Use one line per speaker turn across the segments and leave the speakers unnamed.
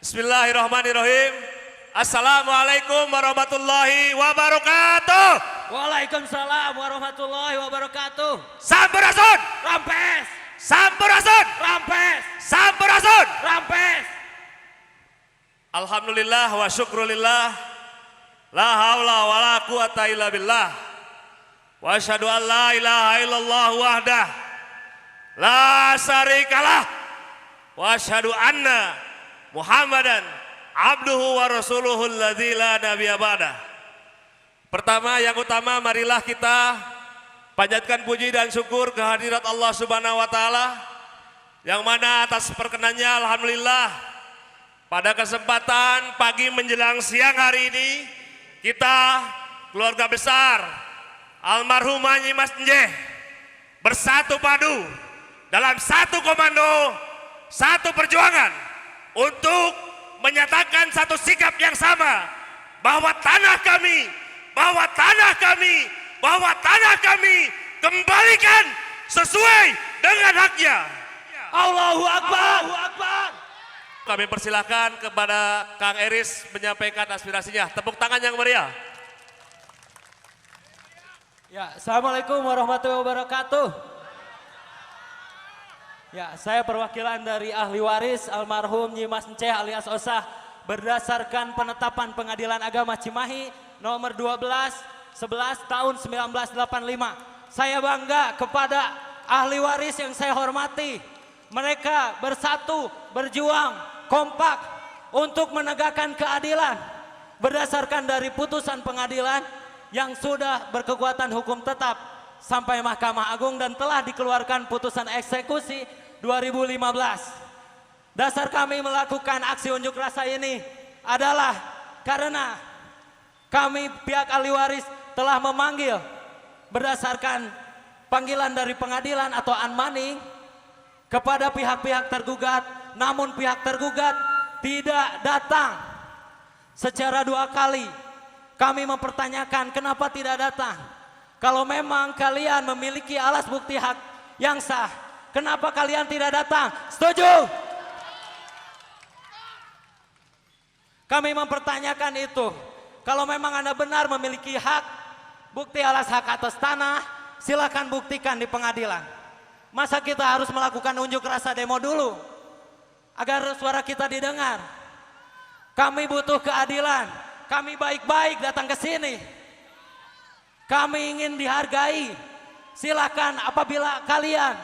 Bismillahirrahmanirrahim. Assalamualaikum warahmatullahi wabarakatuh.
Waalaikumsalam warahmatullahi wabarakatuh.
Sampurasun,
Rampes,
sampurasun,
rampes,
sampurasun.
rampes.
Alhamdulillah wa syukrulillah. La haula wa la quwata illa billah. Wa asyhadu an la ilaha illallah wahdah la syarikalah. Wa asyhadu anna Muhammadan abduhu wa rasuluhul ladzi la nabiyya ba'dah. Pertama yang utama, marilah kita panjatkan puji dan syukur kehadirat Allah Subhanahu wa taala yang mana atas perkenannya alhamdulillah pada kesempatan pagi menjelang siang hari ini kita keluarga besar almarhumah Nyi Mas Njeh bersatu padu dalam satu komando, satu perjuangan untuk menyatakan satu sikap yang sama bahwa tanah kami, bahwa tanah kami, bahwa tanah kami kembalikan sesuai dengan haknya.
Allahu Akbar. Allahu Akbar.
Kami persilakan kepada Kang Eris menyampaikan aspirasinya. Tepuk tangan yang meriah.
Ya, Assalamualaikum warahmatullahi wabarakatuh. Ya, saya perwakilan dari ahli waris almarhum Nyi Mas Njeh alias Osah berdasarkan penetapan Pengadilan Agama Cimahi nomor 12/11 tahun 1985. Saya bangga kepada ahli waris yang saya hormati. Mereka bersatu, berjuang, kompak untuk menegakkan keadilan berdasarkan dari putusan pengadilan yang sudah berkekuatan hukum tetap sampai Mahkamah Agung dan telah dikeluarkan putusan eksekusi 2015. Dasar kami melakukan aksi unjuk rasa ini adalah karena kami pihak ahli waris telah memanggil berdasarkan panggilan dari pengadilan atau unmanning kepada pihak-pihak tergugat, namun pihak tergugat tidak datang. Secara 2 kali kami mempertanyakan kenapa tidak datang. Kalau memang kalian memiliki alas bukti hak yang sah, kenapa kalian tidak datang? Setuju? Kami mempertanyakan itu. Kalau memang Anda benar memiliki hak, bukti alas hak atas tanah, silakan buktikan di pengadilan. Masa kita harus melakukan unjuk rasa demo dulu agar suara kita didengar? Kami butuh keadilan. Kami baik-baik datang ke sini. Kami ingin dihargai. Silakan apabila kalian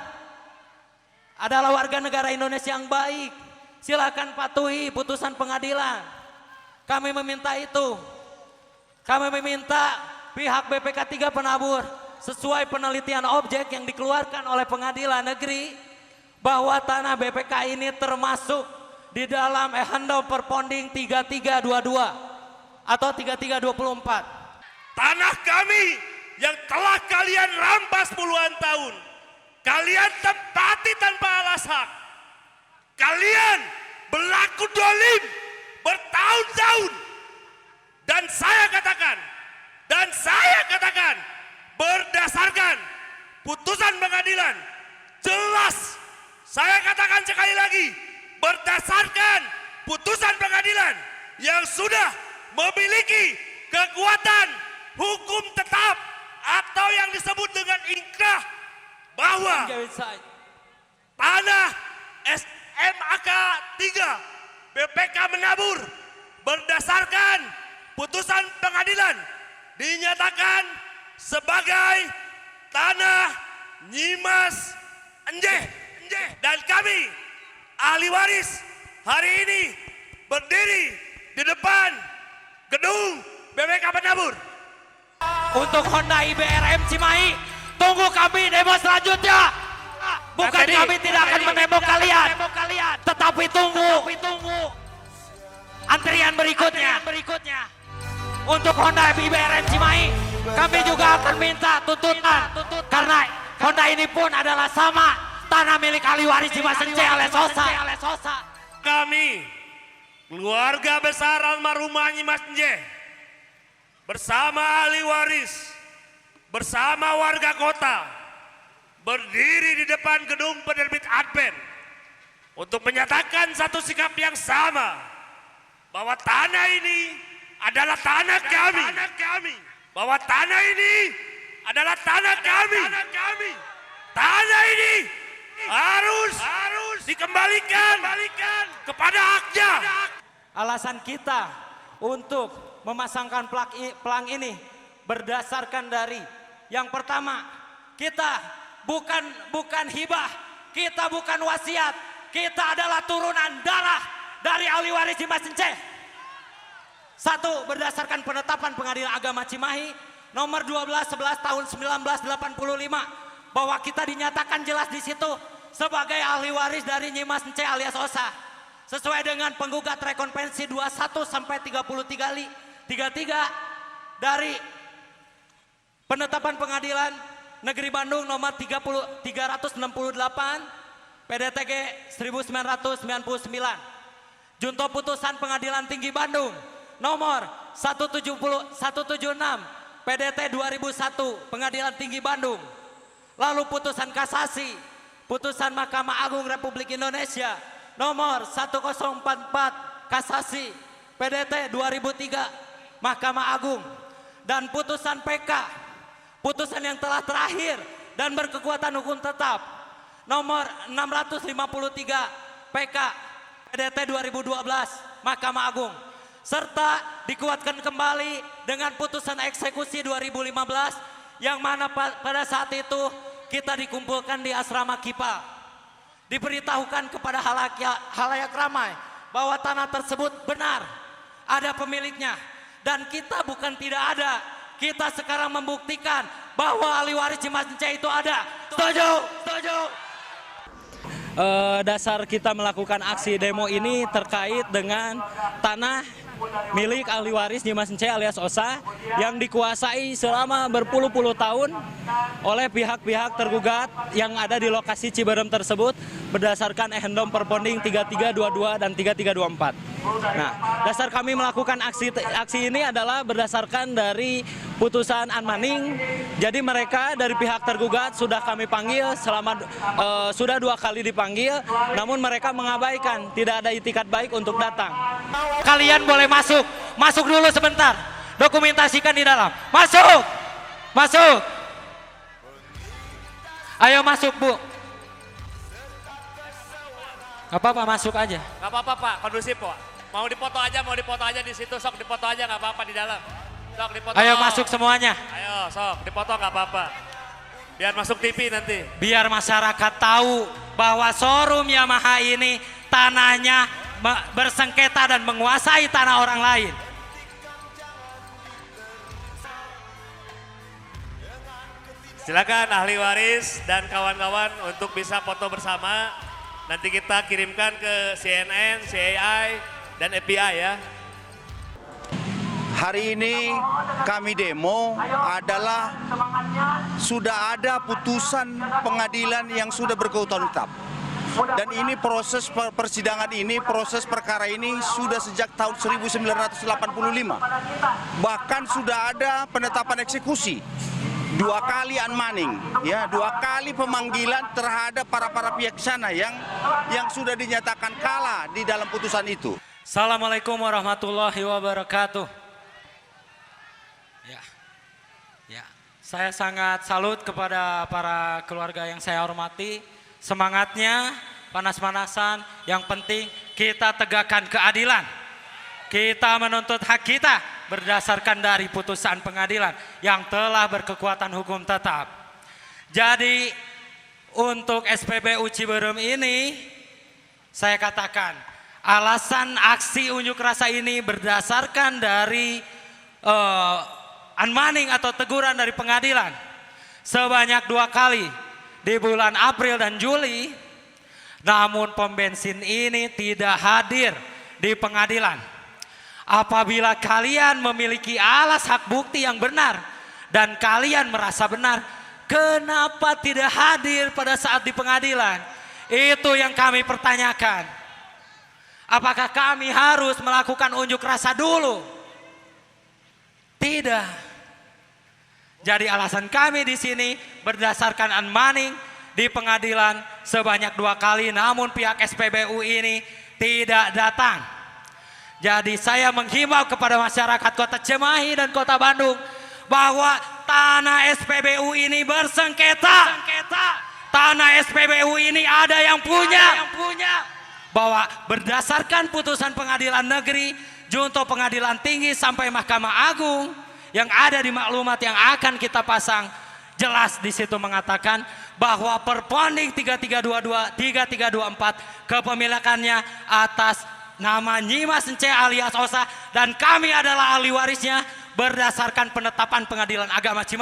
adalah warga negara Indonesia yang baik, silakan patuhi putusan pengadilan. Kami meminta itu. Kami meminta pihak BPK 3 Penabur sesuai penelitian objek yang dikeluarkan oleh pengadilan negeri bahwa tanah BPK ini termasuk di dalam Handom Perponding 3322 atau 3324.
Tanah kami yang telah kalian rampas puluhan tahun, kalian tempati tanpa alas hak. Kalian berlaku dolim bertahun-tahun. Dan saya katakan, berdasarkan putusan pengadilan, jelas, saya katakan sekali lagi, berdasarkan putusan pengadilan yang sudah memiliki kekuatan hukum tetap atau yang disebut dengan inkrah bahwa tanah SMAK 3 BPK Menabur berdasarkan putusan pengadilan dinyatakan sebagai tanah Nyi Mas Njeh, dan kami ahli waris hari ini berdiri di depan gedung BPK Menabur.
Untuk Honda IBRM Cimahi, tunggu kami demo selanjutnya. Bukan kami tidak akan menemo kalian, tetapi tunggu antrian berikutnya. Untuk Honda IBRM Cimahi, kami juga akan minta tuntutan karena Honda ini pun adalah sama tanah milik ahli waris Nyi Mas Njeh alias Osah.
Kami keluarga besar almarhumah Nyi Mas Njeh bersama ahli waris, bersama warga kota, berdiri di depan gedung penerbit Advent untuk menyatakan satu sikap yang sama bahwa tanah ini adalah tanah kami. Bahwa tanah ini adalah tanah kami. Tanah ini harus dikembalikan kepada haknya.
Alasan kita untuk memasangkan pelang ini berdasarkan dari yang pertama, kita bukan hibah, kita bukan wasiat, kita adalah turunan darah dari ahli waris Dimas Enceh. Satu, berdasarkan penetapan Pengadilan Agama Cimahi nomor 12/11 tahun 1985 bahwa kita dinyatakan jelas di situ sebagai ahli waris dari Nyimas Enceh alias Osa sesuai dengan penggugat rekonvensi 21 sampai 33 dari penetapan Pengadilan Negeri Bandung nomor 368 PDTG 1999. Junto putusan Pengadilan Tinggi Bandung nomor 176 PDT 2001 Pengadilan Tinggi Bandung. Lalu putusan kasasi, putusan Mahkamah Agung Republik Indonesia nomor 1044 kasasi PDT 2003 Mahkamah Agung, dan putusan PK, putusan yang telah terakhir dan berkekuatan hukum tetap nomor 653 PK PDT 2012 Mahkamah Agung, serta dikuatkan kembali dengan putusan eksekusi 2015 yang mana pada saat itu kita dikumpulkan di asrama Kipal. Diberitahukan kepada halayak ramai bahwa tanah tersebut benar ada pemiliknya, dan kita bukan tidak ada, kita sekarang membuktikan bahwa ahli waris Dimas Enceh itu ada. Setuju? Dasar kita melakukan aksi demo ini terkait dengan tanah milik ahli waris Dimas Enceh alias Osa yang dikuasai selama berpuluh-puluh tahun oleh pihak-pihak tergugat yang ada di lokasi Ciberem tersebut berdasarkan Ehendom Perponding 3322 dan 3324. Nah, dasar kami melakukan aksi ini adalah berdasarkan dari putusan Anmaning. Jadi mereka dari pihak tergugat sudah kami panggil sudah 2 kali dipanggil, namun mereka mengabaikan, tidak ada itikat baik untuk datang. Kalian boleh masuk dulu sebentar, dokumentasikan di dalam. Masuk. Ayo masuk, Bu. Gak apa-apa, masuk aja.
Gak apa-apa Pak, kondusif Pak. Mau dipoto aja di situ, sok dipoto aja gak apa-apa di dalam. Sok dipoto.
Ayo masuk semuanya.
Ayo sok, dipoto gak apa-apa. Biar masuk TV nanti.
Biar masyarakat tahu bahwa showroom Yamaha ini tanahnya bersengketa dan menguasai tanah orang lain.
Silakan ahli waris dan kawan-kawan untuk bisa foto bersama. Nanti kita kirimkan ke CNN, CAI, dan FBI ya.
Hari ini kami demo adalah sudah ada putusan pengadilan yang sudah berkekuatan tetap. Dan ini proses persidangan ini, proses perkara ini sudah sejak tahun 1985. Bahkan sudah ada penetapan eksekusi. 2 kali unmanning, ya, 2 kali pemanggilan terhadap para pihak sana yang sudah dinyatakan kalah di dalam putusan itu.
Assalamualaikum warahmatullahi wabarakatuh. Ya, saya sangat salut kepada para keluarga yang saya hormati. Semangatnya, panas-panasan, yang penting kita tegakkan keadilan. Kita menuntut hak kita berdasarkan dari putusan pengadilan yang telah berkekuatan hukum tetap. Jadi untuk SPBU Ciberem ini saya katakan alasan aksi unjuk rasa ini berdasarkan dari unmanning atau teguran dari pengadilan sebanyak 2 kali di bulan April dan Juli, namun pom bensin ini tidak hadir di pengadilan. Apabila kalian memiliki alas hak bukti yang benar dan kalian merasa benar, kenapa tidak hadir pada saat di pengadilan? Itu yang kami pertanyakan. Apakah kami harus melakukan unjuk rasa dulu? Tidak. Jadi alasan kami di sini berdasarkan unmanning di pengadilan sebanyak 2 kali, namun pihak SPBU ini tidak datang. Jadi saya menghimbau kepada masyarakat Kota Cimahi dan Kota Bandung bahwa tanah SPBU ini bersengketa. Tanah SPBU ini ada yang punya. Bahwa berdasarkan putusan pengadilan negeri, junto pengadilan tinggi sampai Mahkamah Agung yang ada di maklumat yang akan kita pasang, jelas di situ mengatakan bahwa Perponding 3322 3324 kepemilikannya atas nama Nyimas Ence alias Osa dan kami adalah ahli warisnya berdasarkan penetapan Pengadilan Agama Cimahi.